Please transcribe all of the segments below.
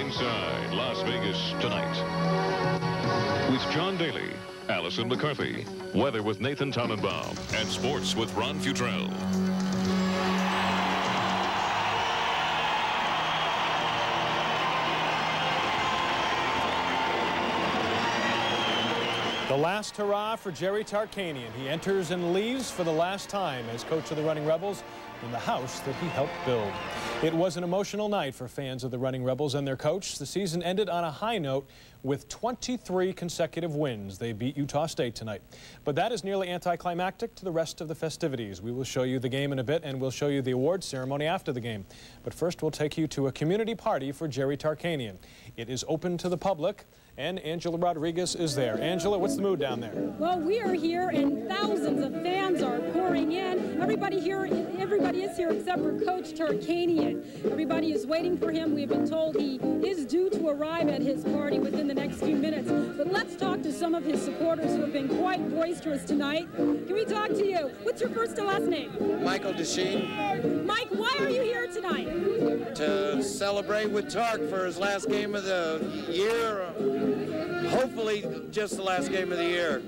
inside Las Vegas tonight. With John Daly, Allison McCarthy, weather with Nathan Tannenbaum, and sports with Ron Futrell. The last hurrah for Jerry Tarkanian. He enters and leaves for the last time as coach of the Running Rebels in the house that he helped build. It was an emotional night for fans of the Running Rebels and their coach. The season ended on a high note with 23 consecutive wins. They beat Utah State tonight. But that is nearly anticlimactic to the rest of the festivities. We will show you the game in a bit, and we'll show you the awards ceremony after the game. But first, we'll take you to a community party for Jerry Tarkanian. It is open to the public, and Angela Rodriguez is there. Angela, what's the mood down there? Well, we are here, and thousands of fans are pouring in. Everybody is here except for Coach Tarkanian. Everybody is waiting for him. We have been told he is due to arrive at his party within the next few minutes. But let's talk to some of his supporters who have been quite boisterous tonight. Can we talk to you? What's your first and last name? Michael Desheen. Mike, why are you here tonight? To celebrate with Tark for his last game of the year. Hopefully just the last game of the year.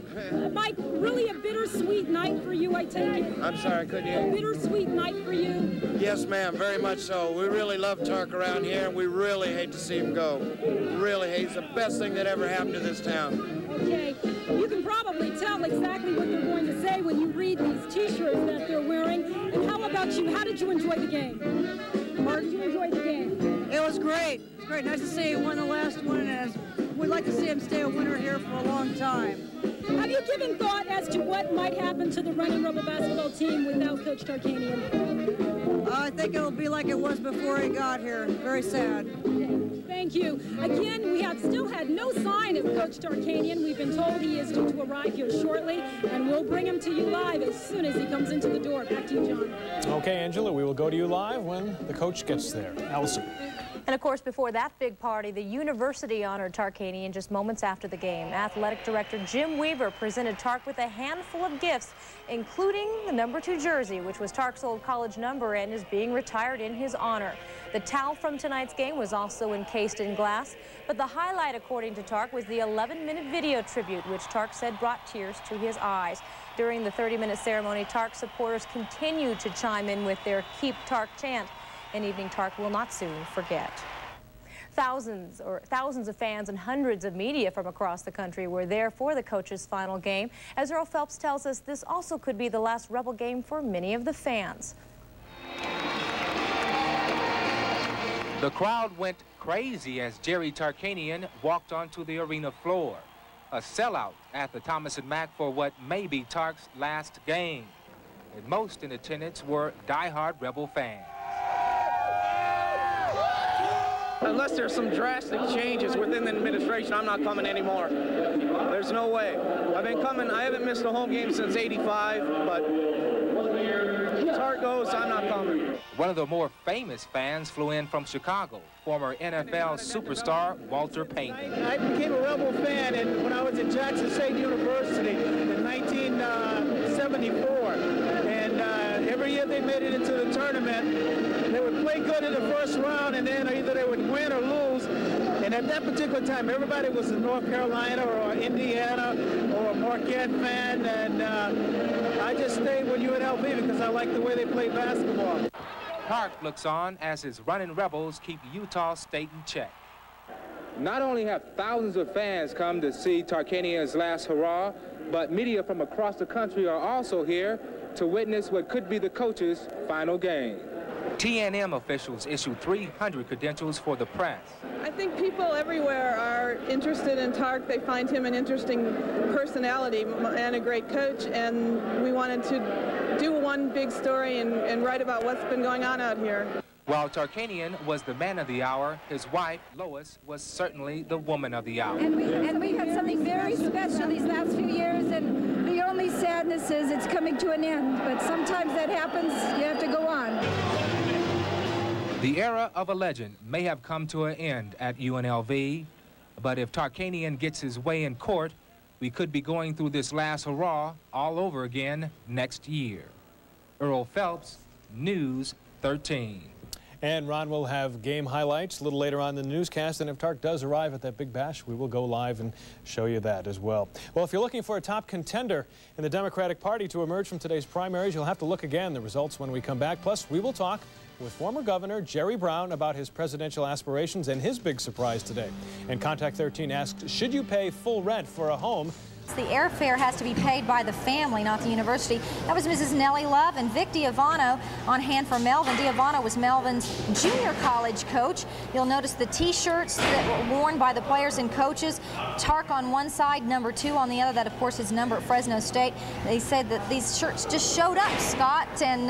Mike, really a bittersweet night for you, I take it? I'm sorry, I couldn't hear you. A bittersweet night for you? Yes, ma'am, very much so. We really love Tark around here, and we really hate to see him go. Really hate. He's the best thing that ever happened to this town. Okay, you can probably tell exactly what they're going to say when you read these T-shirts that they're wearing. And how about you? How did you enjoy the game? How did you enjoy the game? It was great. It's great. Nice to see he won the last one, and we'd like to see him stay a winner here for a long time. Have you given thought as to what might happen to the Running Rebel basketball team without Coach Tarkanian? I think it'll be like it was before he got here. Very sad. Thank you. Again, we have still had no sign of Coach Tarkanian. We've been told he is due to arrive here shortly, and we'll bring him to you live as soon as he comes into the door. Back to you, John. Okay, Angela, we will go to you live when the coach gets there. Allison. And of course, before that big party, the university honored Tarkanian just moments after the game. Athletic director Jim Weaver presented Tark with a handful of gifts, including the #2 jersey, which was Tark's old college number and is being retired in his honor. The towel from tonight's game was also encased in glass, but the highlight, according to Tark, was the 11-minute video tribute, which Tark said brought tears to his eyes. During the 30-minute ceremony, Tark supporters continued to chime in with their Keep Tark chant, an evening Tark will not soon forget. Thousands of fans and hundreds of media from across the country were there for the coach's final game. As Earl Phelps tells us, this also could be the last Rebel game for many of the fans. The crowd went crazy as Jerry Tarkanian walked onto the arena floor. A sellout at the Thomas & Mack for what may be Tark's last game. And most in attendance were diehard Rebel fans. Unless there's some drastic changes within the administration, I'm not coming anymore. There's no way. I've been coming. I haven't missed a home game since '85, but as Tark goes, I'm not coming. One of the more famous fans flew in from Chicago, former NFL superstar Walter Payton. I became a Rebel fan when I was at Jackson State University in 1974, and every year they made it into the tournament. They would play good in the first round, and then either they would win or lose. And at that particular time, everybody was a North Carolina or Indiana or a Marquette fan, and I just stayed with UNLV because I liked the way they played basketball. Tark looks on as his Running Rebels keep Utah State in check. Not only have thousands of fans come to see Tarkanian's last hurrah, but media from across the country are also here to witness what could be the coach's final game. TNM officials issued 300 credentials for the press. I think people everywhere are interested in Tark. They find him an interesting personality and a great coach, and we wanted to do one big story and write about what's been going on out here. While Tarkanian was the man of the hour, his wife, Lois, was certainly the woman of the hour. And we had something very special these last few years, and the only sadness is it's coming to an end. But sometimes that happens, you have to go on. The era of a legend may have come to an end at UNLV, but if Tarkanian gets his way in court, we could be going through this last hurrah all over again next year. Earl Phelps, News 13. And Ron will have game highlights a little later on in the newscast. And if Tark does arrive at that big bash, we will go live and show you that as well. Well, if you're looking for a top contender in the Democratic Party to emerge from today's primaries, you'll have to look again. The results when we come back. Plus, we will talk with former Governor Jerry Brown about his presidential aspirations and his big surprise today. And Contact 13 asks, should you pay full rent for a home? The airfare has to be paid by the family, not the university. That was Mrs. Nellie Love and Vic Diavano on hand for Melvin. Diavano was Melvin's junior college coach. You'll notice the T-shirts that were worn by the players and coaches. Tark on one side, number 2 on the other. That, of course, his number at Fresno State. They said that these shirts just showed up, Scott, and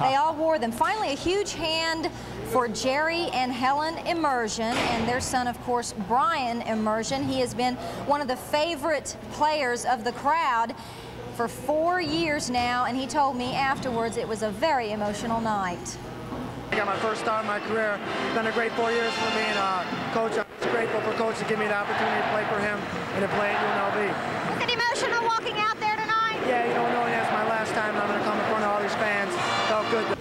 they all wore them. Finally, a huge hand for Jerry and Helen Immersion and their son, of course, Brian Immersion. He has been one of the favorite players of the crowd for 4 years now, and he told me afterwards it was a very emotional night. I got my first start in my career. It's been a great 4 years for me, and Coach, I'm grateful for Coach to give me the opportunity to play for him and to play at UNLV. Was it emotional walking out there tonight? Yeah, you know, knowing that's my last time and I'm going to come in front of all these fans, felt good.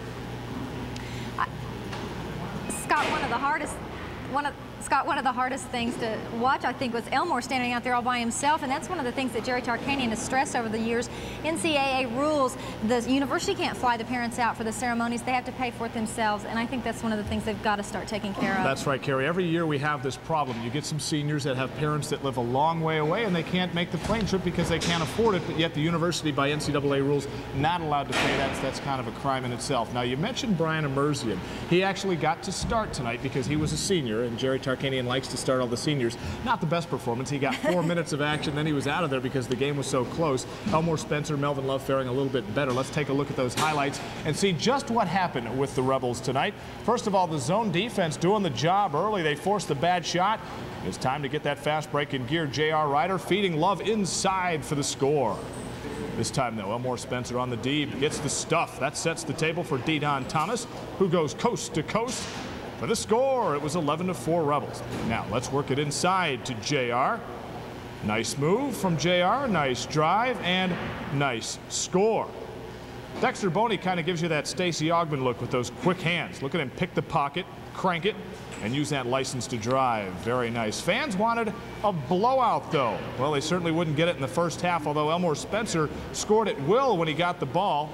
Scott, one of the hardest things to watch, I think, was Elmore standing out there all by himself, and that's one of the things that Jerry Tarkanian has stressed over the years. NCAA rules, the university can't fly the parents out for the ceremonies. They have to pay for it themselves, and I think that's one of the things they've got to start taking care of. That's right, Carrie. Every year we have this problem. You get some seniors that have parents that live a long way away, and they can't make the plane trip because they can't afford it, but yet the university, by NCAA rules, not allowed to pay. That's kind of a crime in itself. Now, you mentioned Brian Immersion. He actually got to start tonight because he was a senior, and Jerry Tarkanian likes to start all the seniors. Not the best performance. He got 4 minutes of action, then he was out of there because the game was so close. Elmore Spencer, Melvin Love faring a little bit better. Let's take a look at those highlights and see just what happened with the Rebels tonight. First of all, the zone defense doing the job early. They forced a bad shot. It's time to get that fast break in gear. J.R. Ryder feeding Love inside for the score. This time, though, Elmore Spencer on the D gets the stuff. That sets the table for Didon Thomas, who goes coast to coast. For the score, it was 11-4 Rebels. Now, let's work it inside to JR. Nice move from JR, nice drive, and nice score. Dexter Boney kind of gives you that Stacey Augmon look with those quick hands. Look at him pick the pocket, crank it, and use that license to drive. Very nice. Fans wanted a blowout, though. Well, they certainly wouldn't get it in the first half, although Elmore Spencer scored at will when he got the ball.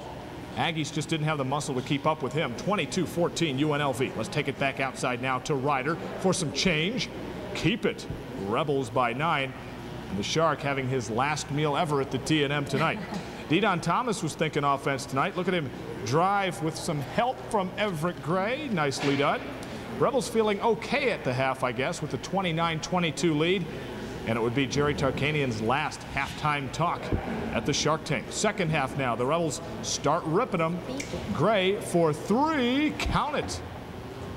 Aggies just didn't have the muscle to keep up with him. 22-14 UNLV. Let's take it back outside now to Ryder for some change. Keep it. Rebels by 9. And the Shark having his last meal ever at the T&M tonight. Didon Thomas was thinking offense tonight. Look at him drive with some help from Everett Gray. Nicely done. Rebels feeling okay at the half, I guess, with the 29-22 lead. And it would be Jerry Tarkanian's last halftime talk at the Shark Tank. Second half now. The Rebels start ripping them. Gray for 3. Count it.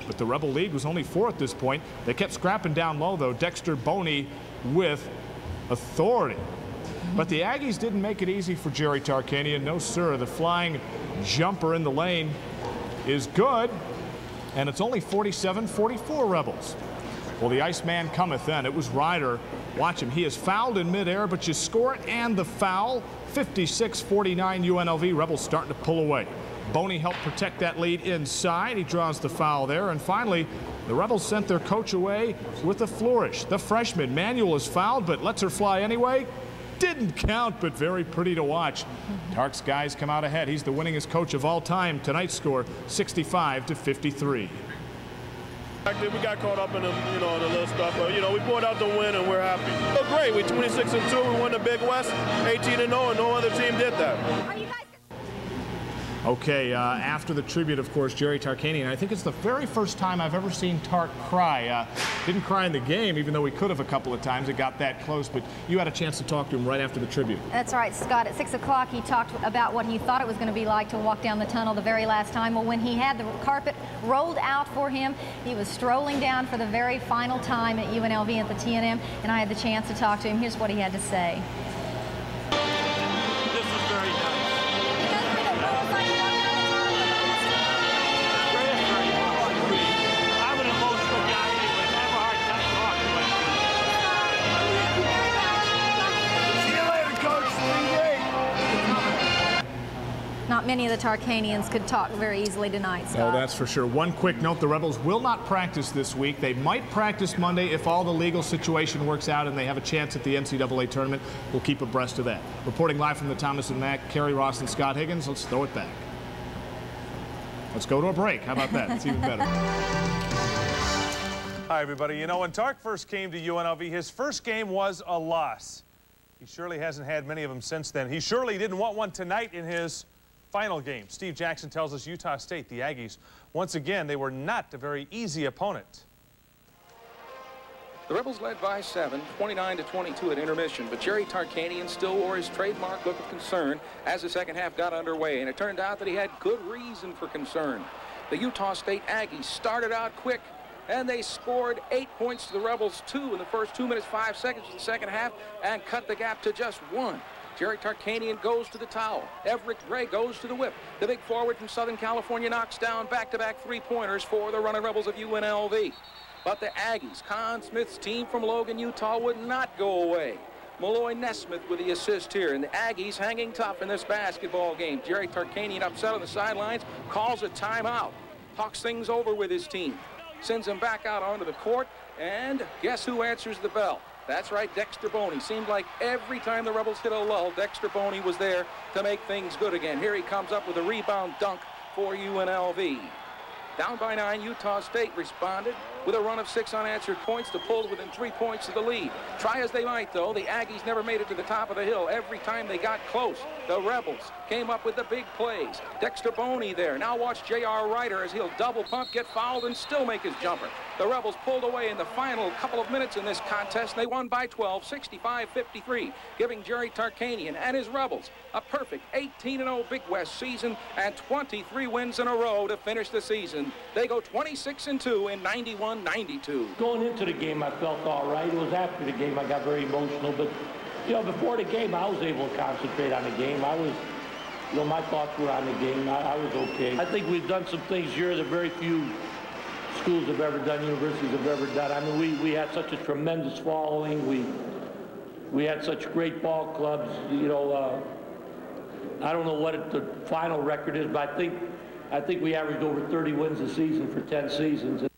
But the Rebel lead was only 4 at this point. They kept scrapping down low, though. Dexter Boney with authority. But the Aggies didn't make it easy for Jerry Tarkanian. No, sir. The flying jumper in the lane is good. And it's only 47-44 Rebels. Well, the Iceman cometh then. It was Ryder. Watch him. He is fouled in midair, but you score it and the foul. 56-49 UNLV. Rebels starting to pull away. Boney helped protect that lead inside. He draws the foul there. And finally, the Rebels sent their coach away with a flourish. The freshman, Manuel, is fouled, but lets her fly anyway. Didn't count, but very pretty to watch. Tark's guys come out ahead. He's the winningest coach of all time. Tonight's score, 65-53. We got caught up in the, the little stuff, but we pulled out the win and we're happy. Oh, great, we're 26-2. We won the Big West, 18-0, and no other team did that. Okay, after the tribute, of course, Jerry Tarkanian. I think it's the very first time I've ever seen Tark cry. Didn't cry in the game, even though we could have a couple of times. It got that close, but you had a chance to talk to him right after the tribute. That's right, Scott. At 6 o'clock, he talked about what he thought it was going to be like to walk down the tunnel the very last time. Well, when he had the carpet rolled out for him, he was strolling down for the very final time at UNLV at the T&M, and I had the chance to talk to him. Here's what he had to say. This is very nice. Not many of the Tarkanians could talk very easily tonight, Scott. Oh, that's for sure. One quick note, the Rebels will not practice this week. They might practice Monday if all the legal situation works out and they have a chance at the NCAA tournament. We'll keep abreast of that. Reporting live from the Thomas and Mack, Kerry Ross and Scott Higgins. Let's throw it back. Let's go to a break. How about that? It's even better. Hi, everybody. You know, when Tark first came to UNLV, his first game was a loss. He surely hasn't had many of them since then. He surely didn't want one tonight in his final game. Steve Jackson tells us Utah State, the Aggies, once again, they were not a very easy opponent. The Rebels led by 7, 29-22 at intermission, but Jerry Tarkanian still wore his trademark look of concern as the second half got underway, and it turned out that he had good reason for concern. The Utah State Aggies started out quick, and they scored 8 points to the Rebels 2 in the first 2 minutes, 5 seconds of the second half, and cut the gap to just 1. Jerry Tarkanian goes to the towel. Everett Gray goes to the whip. The big forward from Southern California knocks down back-to-back three-pointers for the Running Rebels of UNLV. But the Aggies, Con Smith's team from Logan, Utah, would not go away. Malloy Nesmith with the assist here, and the Aggies hanging tough in this basketball game. Jerry Tarkanian upset on the sidelines, calls a timeout, talks things over with his team, sends him back out onto the court, and guess who answers the bell? That's right, Dexter Boney. Seemed like every time the Rebels hit a lull, Dexter Boney was there to make things good again. Here he comes up with a rebound dunk for UNLV. Down by 9, Utah State responded with a run of 6 unanswered points to pull within 3 points of the lead. Try as they might, though, the Aggies never made it to the top of the hill. Every time they got close, the Rebels came up with the big plays. Dexter Boney there. Now watch J.R. Ryder as he'll double pump, get fouled, and still make his jumper. The Rebels pulled away in the final couple of minutes in this contest, and they won by 12, 65-53, giving Jerry Tarkanian and his Rebels a perfect 18-0 Big West season and 23 wins in a row to finish the season. They go 26-2 in 91-92. Going into the game, I felt all right. It was after the game I got very emotional, but you know, before the game, I was able to concentrate on the game. I was, you know, my thoughts were on the game. I was okay. I think we've done some things here that very few schools have ever done, universities have ever done. I mean, we had such a tremendous following. We had such great ball clubs. You know, I don't know what the final record is, but I think we averaged over 30 wins a season for 10 seasons.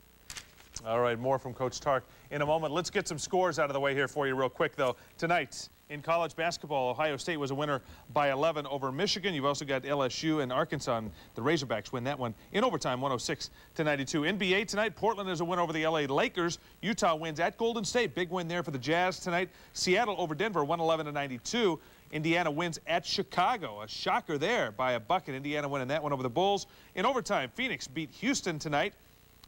All right, more from Coach Tark in a moment. Let's get some scores out of the way here for you real quick, though. Tonight in college basketball, Ohio State was a winner by 11 over Michigan. You've also got LSU and Arkansas, and the Razorbacks win that one in overtime, 106-92. NBA tonight, Portland is a win over the LA Lakers. Utah wins at Golden State. Big win there for the Jazz tonight. Seattle over Denver, 111-92. Indiana wins at Chicago. A shocker there by a bucket. Indiana winning that one over the Bulls. In overtime, Phoenix beat Houston tonight.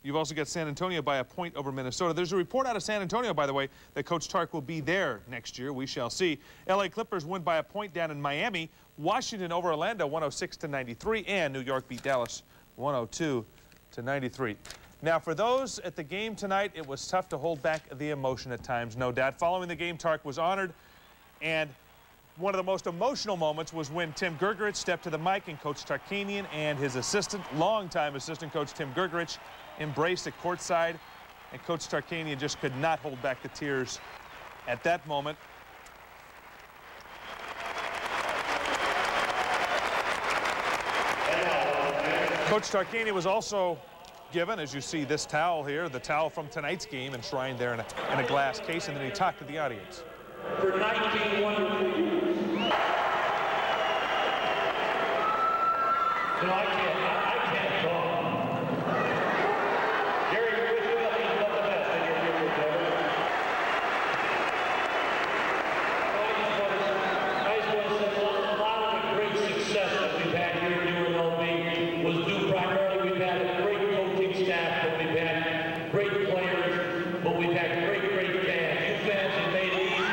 You've also got San Antonio by a point over Minnesota. There's a report out of San Antonio, by the way, that Coach Tark will be there next year. We shall see. LA Clippers win by a point down in Miami. Washington over Orlando, 106-93. And New York beat Dallas, 102-93. Now, for those at the game tonight, it was tough to hold back the emotion at times, no doubt. Following the game, Tark was honored, and one of the most emotional moments was when Tim Gergerich stepped to the mic and Coach Tarkanian and his assistant, longtime assistant coach Tim Gergerich, embraced at courtside, and Coach Tarkanian just could not hold back the tears at that moment. Coach Tarkanian was also given, as you see, this towel here, the towel from tonight's game, enshrined there in a glass case, and then he talked to the audience. For 19 wonderful years. So I can't talk. Jerry, you wish you nothing but the best in your future, brother. I just want to say a lot of the great success that we've had here at UNLV was due primarily, we've had a great coaching staff, but we've had great players, but we've had great fans. You fans have made it easy.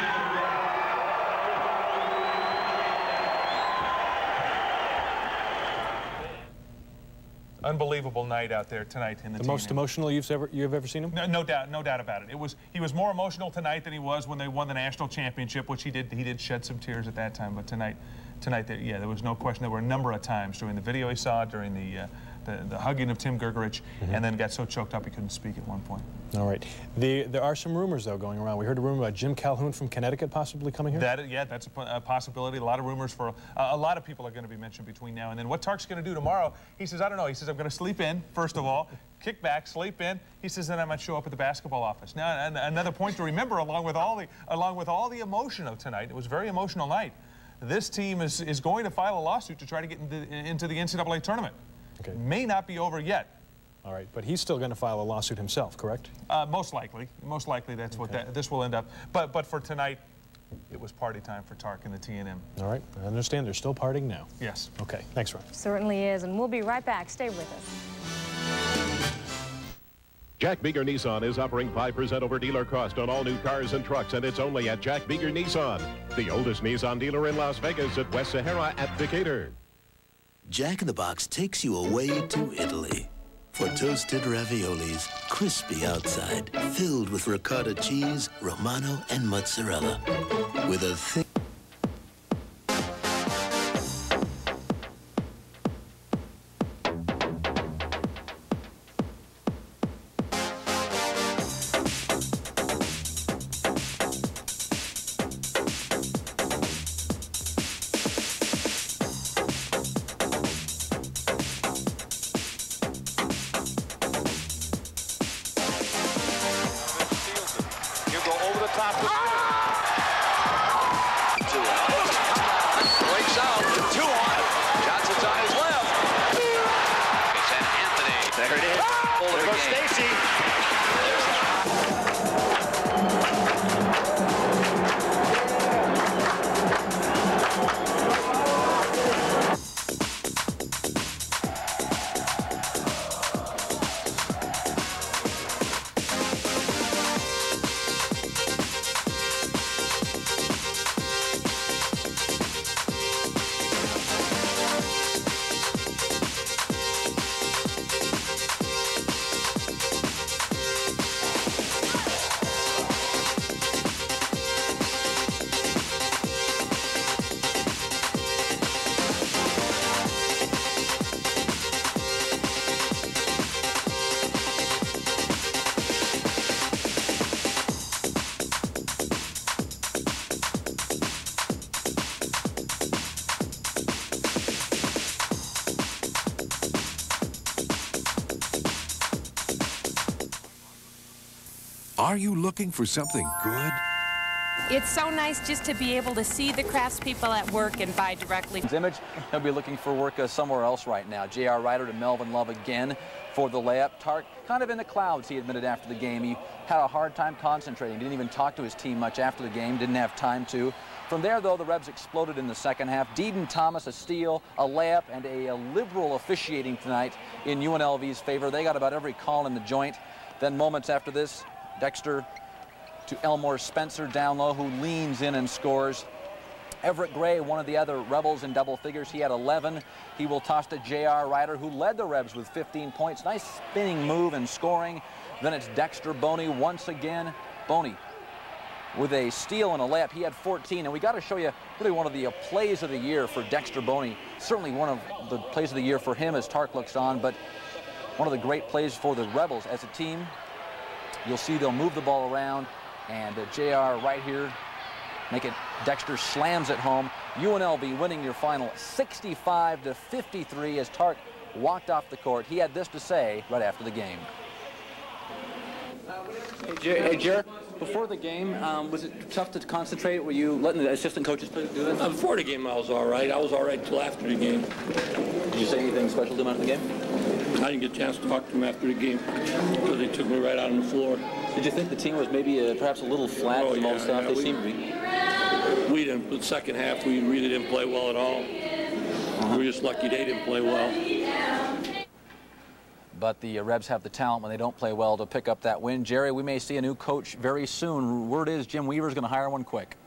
Unbelievable night out there tonight in the most emotional you've ever seen him? No doubt about it. He was more emotional tonight than he was when they won the national championship, which he did shed some tears at that time. But tonight, yeah, there was no question. There were a number of times during the video he saw, during the the hugging of Tim Gergerich, and then got so choked up he couldn't speak at one point. All right. There are some rumors, though, going around. We heard a rumor about Jim Calhoun from Connecticut possibly coming here? Yeah, that's a possibility. A lot of rumors for a lot of people are going to be mentioned between now and then. What Tark's going to do tomorrow, he says, I don't know. He says, I'm going to sleep in, first of all, kick back, sleep in. He says, then I might show up at the basketball office. Now, another point to remember, along with all the emotion of tonight, it was a very emotional night. This team is going to file a lawsuit to try to get into the NCAA tournament. Okay. May not be over yet. All right, but he's still going to file a lawsuit himself, correct? Most likely. Most likely that's what this will end up. But for tonight, it was party time for Tark and the T&M. All right, I understand they're still partying now. Yes. Okay, thanks, Ron. Certainly is, and we'll be right back. Stay with us. Jack Beeger Nissan is offering 5% over dealer cost on all new cars and trucks, and it's only at Jack Beeger Nissan, the oldest Nissan dealer in Las Vegas at West Sahara at Decatur. Jack in the Box takes you away to Italy for toasted raviolis, crispy outside, filled with ricotta cheese, Romano, and mozzarella, with a thick... Breaks out with 2 on. Johnson's on his left. It's an Anthony. There it is. There goes Stacy. Are you looking for something good? It's so nice just to be able to see the craftspeople at work and buy directly. Image, he'll be looking for work somewhere else right now. J.R. Ryder to Melvin Love again for the layup. Tark kind of in the clouds, he admitted after the game. He had a hard time concentrating. Didn't even talk to his team much after the game. Didn't have time to. From there, though, the Rebs exploded in the second half. Deedon Thomas, a steal, a layup, and a liberal officiating tonight in UNLV's favor. They got about every call in the joint. Then moments after this, Dexter to Elmore Spencer down low, who leans in and scores. Everett Gray, one of the other Rebels in double figures. He had 11. He will toss to J.R. Ryder, who led the Rebs with 15 points. Nice spinning move and scoring. Then it's Dexter Boney once again. Boney with a steal and a layup. He had 14, and we got to show you really one of the plays of the year for Dexter Boney. Certainly one of the plays of the year for him as Tark looks on, but one of the great plays for the Rebels as a team. You'll see they'll move the ball around, and JR right here, make it, Dexter slams it home. UNLV winning your final 65-53 as Tark walked off the court. He had this to say right after the game. Hey, Jer, before the game, was it tough to concentrate? Were you letting the assistant coaches do this? Before the game, I was all right. I was all right until after the game. Did you say anything special to him after the game? I didn't get a chance to talk to him after the game because they took me right out on the floor. Did you think the team was maybe perhaps a little flat from all the stuff they seemed to be? We didn't. The second half, we really didn't play well at all. We were just lucky they didn't play well. But the Rebs have the talent when they don't play well to pick up that win. Jerry, we may see a new coach very soon. Word is Jim Weaver's going to hire one quick.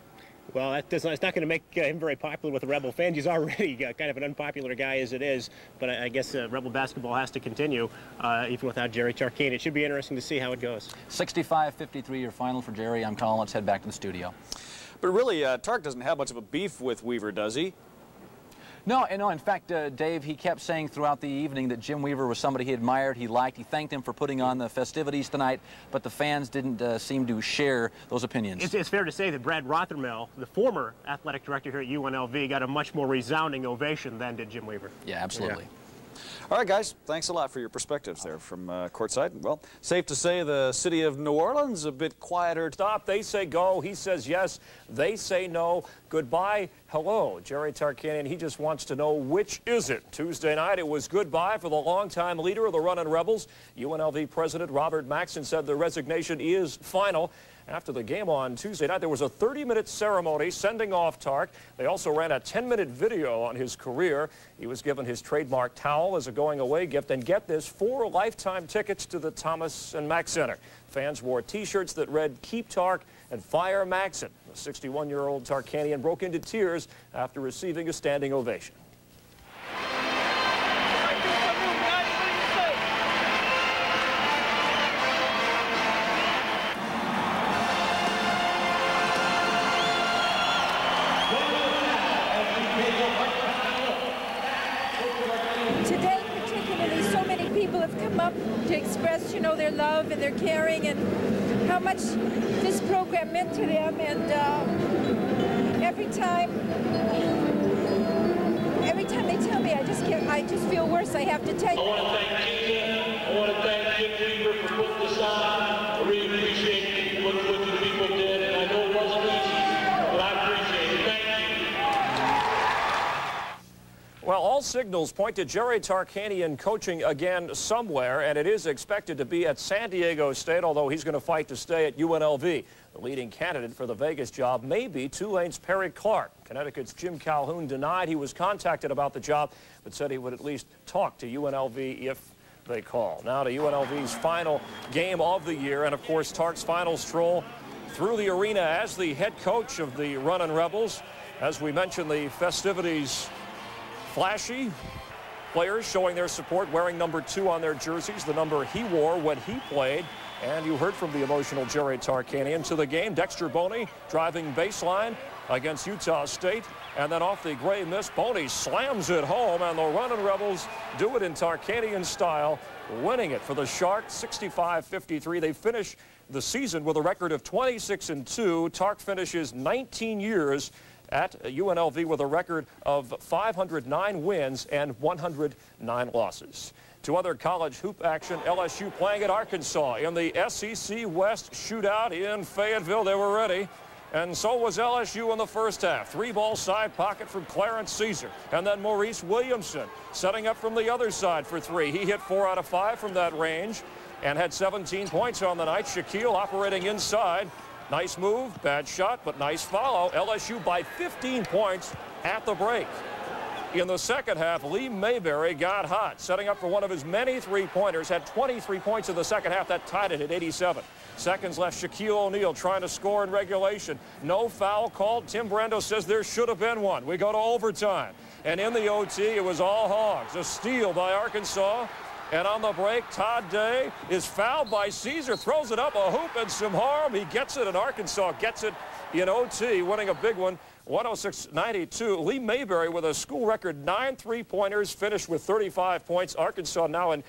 Well, it's not going to make him very popular with the Rebel fans. He's already kind of an unpopular guy as it is. But I guess Rebel basketball has to continue, even without Jerry Tarkanian. It should be interesting to see how it goes. 65-53, your final for Jerry. I'm Colin. Let's head back to the studio. But really, Tark doesn't have much of a beef with Weaver, does he? No, in fact, Dave, he kept saying throughout the evening that Jim Weaver was somebody he admired, he liked. He thanked him for putting on the festivities tonight, but the fans didn't seem to share those opinions. It's fair to say that Brad Rothermel, the former athletic director here at UNLV, got a much more resounding ovation than did Jim Weaver. Yeah, absolutely. Yeah. All right, guys, thanks a lot for your perspectives there from courtside. Well, safe to say the city of New Orleans a bit quieter. Stop. They say go. He says yes. They say no. Goodbye. Hello. Jerry Tarkanian, he just wants to know which is it. Tuesday night, it was goodbye for the longtime leader of the Runnin' Rebels. UNLV President Robert Maxson said the resignation is final. After the game on Tuesday night, there was a 30-minute ceremony sending off Tark. They also ran a 10-minute video on his career. He was given his trademark towel as a going-away gift. And get this, 4 lifetime tickets to the Thomas and Mack Center. Fans wore T-shirts that read, "Keep Tark" and "Fire Maxson." The 61-year-old Tarkanian broke into tears after receiving a standing ovation. Today, particularly, so many people have come up to express, you know, their love and their caring and how much this program meant to them. And every time they tell me, I just feel worse. I have to take. I want to thank Tina. I want to thank Jim Weaver for putting this on. I really appreciate what the people did, and I know it wasn't easy, but I appreciate it. Thank you. Well, all signals point to Jerry Tarkanian coaching again somewhere, and it is expected to be at San Diego State, although he's going to fight to stay at UNLV. The leading candidate for the Vegas job may be Tulane's Perry Clark. Connecticut's Jim Calhoun denied he was contacted about the job, but said he would at least talk to UNLV if they call. Now to UNLV's final game of the year, and of course Tark's final stroll through the arena as the head coach of the Runnin' Rebels. As we mentioned, the festivities flashy, players showing their support, wearing number 2 on their jerseys, the number he wore when he played. And you heard from the emotional Jerry Tarkanian. To the game, Dexter Boney driving baseline against Utah State. And then off the gray mist, Boney slams it home, and the Runnin' Rebels do it in Tarkanian style, winning it for the Sharks 65-53. They finish the season with a record of 26-2. Tark finishes 19 years at UNLV with a record of 509 wins and 109 losses. To other college hoop action, LSU playing at Arkansas in the SEC West shootout in Fayetteville. They were ready, and so was LSU in the first half. 3-ball side pocket from Clarence Caesar, and then Maurice Williamson setting up from the other side for 3. He hit 4 out of 5 from that range and had 17 points on the night. Shaquille operating inside. Nice move, bad shot, but nice follow. LSU by 15 points at the break. In the second half, Lee Mayberry got hot, setting up for one of his many three-pointers, had 23 points in the second half. That tied it at 87. Seconds left, Shaquille O'Neal trying to score in regulation. No foul called. Tim Brando says there should have been one. We go to overtime. And in the OT, it was all Hogs. A steal by Arkansas. And on the break, Todd Day is fouled by Caesar, throws it up a hoop and some harm. He gets it, and Arkansas gets it in OT, winning a big one. 106-92. Lee Mayberry with a school record 9 three-pointers, finished with 35 points. Arkansas now in